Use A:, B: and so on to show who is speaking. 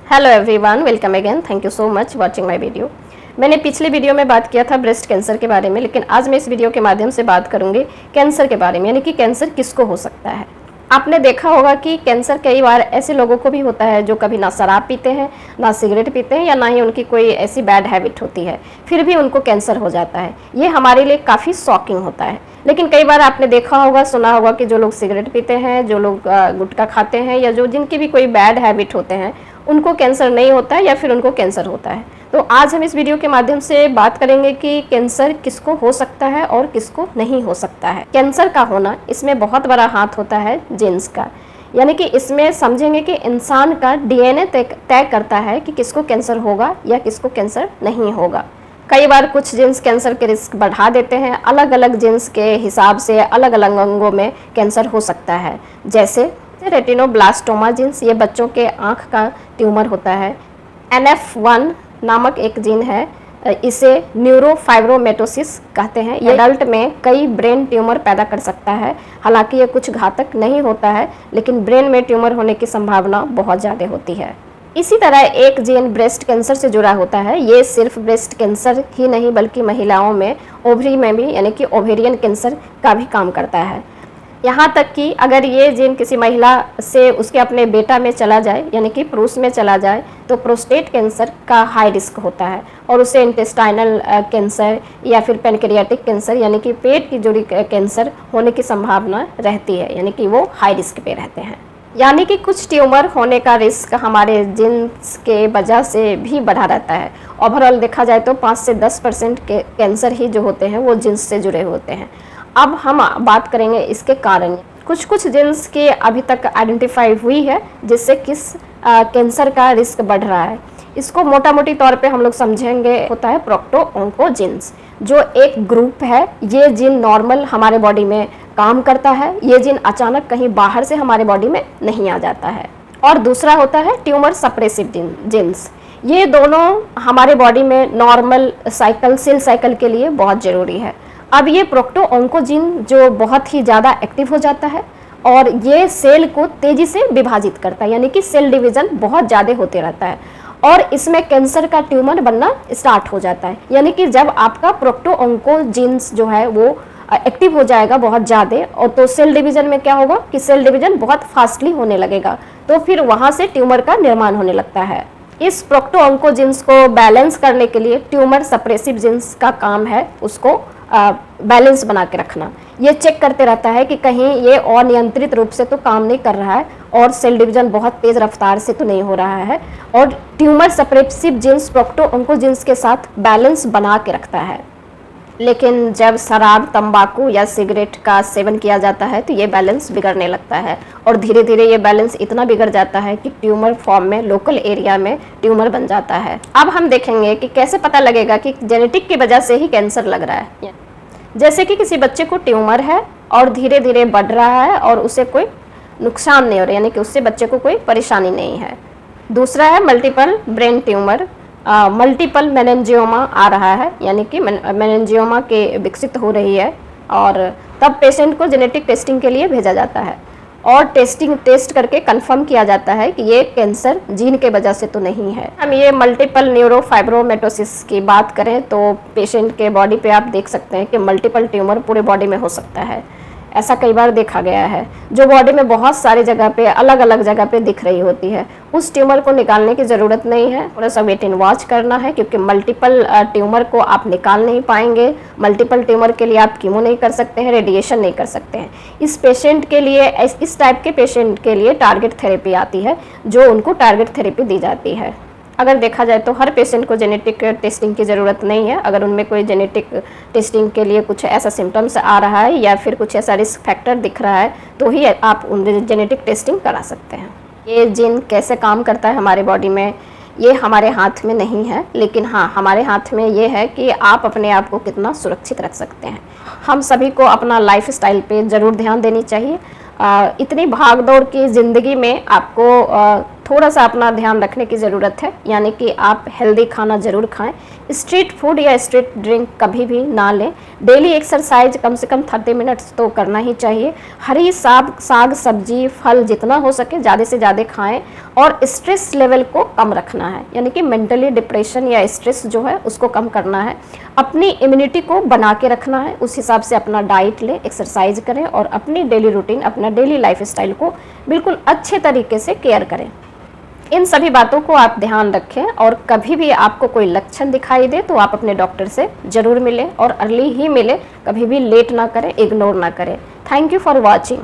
A: Hello everyone, welcome again. Thank you so much watching my video. मैंने पिछले video में बात किया था ब्रेस्ट कैंसर के बारे में, लेकिन आज मैं इस वीडियो के माध्यम से बात करूंगी कैंसर के बारे में, यानी कि कैंसर किसको हो सकता है। आपने देखा होगा कि कैंसर कई बार ऐसे लोगों को भी होता है जो कभी ना शराब पीते हैं, ना सिगरेट पीते हैं, या ना ही उनकी कोई ऐसी बैड हैबिट होती है, फिर भी उनको कैंसर हो जाता है। ये हमारे लिए काफ़ी शॉकिंग होता है। लेकिन कई बार आपने देखा होगा, सुना होगा कि जो लोग सिगरेट पीते हैं, जो लोग गुटखा खाते हैं, या जो जिनकी भी कोई बैड हैबिट होते हैं, उनको कैंसर नहीं होता है या फिर उनको कैंसर होता है। तो आज हम इस वीडियो के माध्यम से बात करेंगे कि कैंसर किसको हो सकता है और किसको नहीं हो सकता है। कैंसर का होना, इसमें बहुत बड़ा हाथ होता है जीन्स का, यानी कि इसमें समझेंगे कि इंसान का डीएनए तय करता है कि किसको कैंसर होगा या किसको कैंसर नहीं होगा। कई बार कुछ जीन्स कैंसर के रिस्क बढ़ा देते हैं। अलग अलग जीन्स के हिसाब से अलग अलग अंगों में कैंसर हो सकता है। जैसे रेटिनोब्लास्टोमा जीन्स, ये बच्चों के आँख का ट्यूमर होता है। NF1 नामक एक जीन है, इसे न्यूरोफाइब्रोमेटोसिस कहते हैं। ये अडल्ट में कई ब्रेन ट्यूमर पैदा कर सकता है। हालांकि ये कुछ घातक नहीं होता है, लेकिन ब्रेन में ट्यूमर होने की संभावना बहुत ज़्यादा होती है। इसी तरह एक जीन ब्रेस्ट कैंसर से जुड़ा होता है। ये सिर्फ ब्रेस्ट कैंसर ही नहीं, बल्कि महिलाओं में ओवरी में भी, यानी कि ओवेरियन कैंसर का भी काम करता है। यहाँ तक कि अगर ये जीन किसी महिला से उसके अपने बेटा में चला जाए, यानी कि पुरुष में चला जाए, तो प्रोस्टेट कैंसर का हाई रिस्क होता है और उसे इंटेस्टाइनल कैंसर या फिर पेनक्रियाटिक कैंसर, यानी कि पेट की जुड़ी कैंसर होने की संभावना रहती है, यानी कि वो हाई रिस्क पे रहते हैं। यानी कि कुछ ट्यूमर होने का रिस्क हमारे जीन्स के वजह से भी बढ़ा रहता है। ओवरऑल देखा जाए तो 5 से 10% के कैंसर ही जो होते हैं वो जीन्स से जुड़े होते हैं। अब हम बात करेंगे इसके कारण। कुछ जीन्स की अभी तक आइडेंटिफाई हुई है जिससे किस कैंसर का रिस्क बढ़ रहा है। इसको मोटा मोटी तौर पे हम लोग समझेंगे, होता है प्रोक्टोऑन्कोजीन्स, जो एक ग्रुप है। ये जीन नॉर्मल हमारे बॉडी में काम करता है। ये जीन अचानक कहीं बाहर से हमारे बॉडी में नहीं आ जाता है। और दूसरा होता है ट्यूमर सप्रेसिव जीन्स। ये दोनों हमारे बॉडी में नॉर्मल साइकिल, सेल साइकिल के लिए बहुत ज़रूरी है। अब ये प्रोक्टोऑन्कोजीन जो बहुत ही ज़्यादा एक्टिव हो जाता है और ये सेल को तेज़ी से विभाजित करता है, यानी कि सेल डिवीज़न बहुत ज़्यादा होते रहता है और इसमें कैंसर का ट्यूमर बनना स्टार्ट हो जाता है। यानी कि जब आपका प्रोक्टोऑन्कोजीन्स जो है वो एक्टिव हो जाएगा बहुत ज़्यादा, और तो सेल डिवीज़न में क्या होगा कि सेल डिवीज़न बहुत फास्टली होने लगेगा, तो फिर वहाँ से ट्यूमर का निर्माण होने लगता है। इस प्रोक्टोऑन्कोजीन्स को बैलेंस करने के लिए ट्यूमर सप्रेसिव जीन्स का काम है उसको बैलेंस बना के रखना। ये चेक करते रहता है कि कहीं ये अनियंत्रित रूप से तो काम नहीं कर रहा है और सेल डिवीजन बहुत तेज़ रफ्तार से तो नहीं हो रहा है, और ट्यूमर सप्रेसिव जीन्स प्रोक्टोऑन्कोजीन्स के साथ बैलेंस बना के रखता है। लेकिन जब शराब, तंबाकू या सिगरेट का सेवन किया जाता है तो ये बैलेंस बिगड़ने लगता है और धीरे धीरे ये बैलेंस इतना बिगड़ जाता है कि ट्यूमर फॉर्म में, लोकल एरिया में ट्यूमर बन जाता है। अब हम देखेंगे कि कैसे पता लगेगा कि जेनेटिक की वजह से ही कैंसर लग रहा है। जैसे कि किसी बच्चे को ट्यूमर है और धीरे धीरे बढ़ रहा है और उसे कोई नुकसान नहीं हो रहा, यानी कि उससे बच्चे को कोई परेशानी नहीं है। दूसरा है multiple brain tumour, multiple meningioma आ रहा है, यानी कि मेनिंजियोमा के विकसित हो रही है, और तब पेशेंट को जेनेटिक टेस्टिंग के लिए भेजा जाता है और टेस्ट करके कंफर्म किया जाता है कि ये कैंसर जीन के वजह से तो नहीं है। हम ये मल्टीपल न्यूरोफाइब्रोमेटोसिस की बात करें तो पेशेंट के बॉडी पे आप देख सकते हैं कि मल्टीपल ट्यूमर पूरे बॉडी में हो सकता है। ऐसा कई बार देखा गया है, जो बॉडी में बहुत सारी जगह पे, अलग अलग जगह पे दिख रही होती है। उस ट्यूमर को निकालने की ज़रूरत नहीं है, थोड़ा सा वेट एंड वॉच करना है, क्योंकि मल्टीपल ट्यूमर को आप निकाल नहीं पाएंगे। मल्टीपल ट्यूमर के लिए आप कीमो नहीं कर सकते हैं, रेडिएशन नहीं कर सकते हैं। इस पेशेंट के लिए, इस टाइप के पेशेंट के लिए टारगेट थेरेपी आती है, जो उनको टारगेट थेरेपी दी जाती है। अगर देखा जाए तो हर पेशेंट को जेनेटिक टेस्टिंग की ज़रूरत नहीं है। अगर उनमें कोई जेनेटिक टेस्टिंग के लिए कुछ ऐसा सिम्टम्स आ रहा है या फिर कुछ ऐसा रिस्क फैक्टर दिख रहा है तो ही आप उन जेनेटिक टेस्टिंग करा सकते हैं। ये जीन कैसे काम करता है हमारे बॉडी में, ये हमारे हाथ में नहीं है, लेकिन हाँ, हमारे हाथ में ये है कि आप अपने आप को कितना सुरक्षित रख सकते हैं। हम सभी को अपना लाइफ स्टाइल पर ज़रूर ध्यान देनी चाहिए। इतनी भाग दौड़ की ज़िंदगी में आपको थोड़ा सा अपना ध्यान रखने की ज़रूरत है, यानी कि आप हेल्दी खाना ज़रूर खाएं, स्ट्रीट फूड या स्ट्रीट ड्रिंक कभी भी ना लें। डेली एक्सरसाइज कम से कम 30 मिनट्स तो करना ही चाहिए। हरी साग सब्जी फल जितना हो सके ज़्यादा से ज़्यादा खाएं और स्ट्रेस लेवल को कम रखना है, यानी कि मेंटली डिप्रेशन या स्ट्रेस जो है उसको कम करना है। अपनी इम्यूनिटी को बना के रखना है, उस हिसाब से अपना डाइट लें, एक्सरसाइज करें और अपनी डेली रूटीन, अपना डेली लाइफस्टाइल को बिल्कुल अच्छे तरीके से केयर करें। इन सभी बातों को आप ध्यान रखें और कभी भी आपको कोई लक्षण दिखाई दे तो आप अपने डॉक्टर से ज़रूर मिलें और अर्ली ही मिलें, कभी भी लेट ना करें, इग्नोर ना करें। Thank you for watching.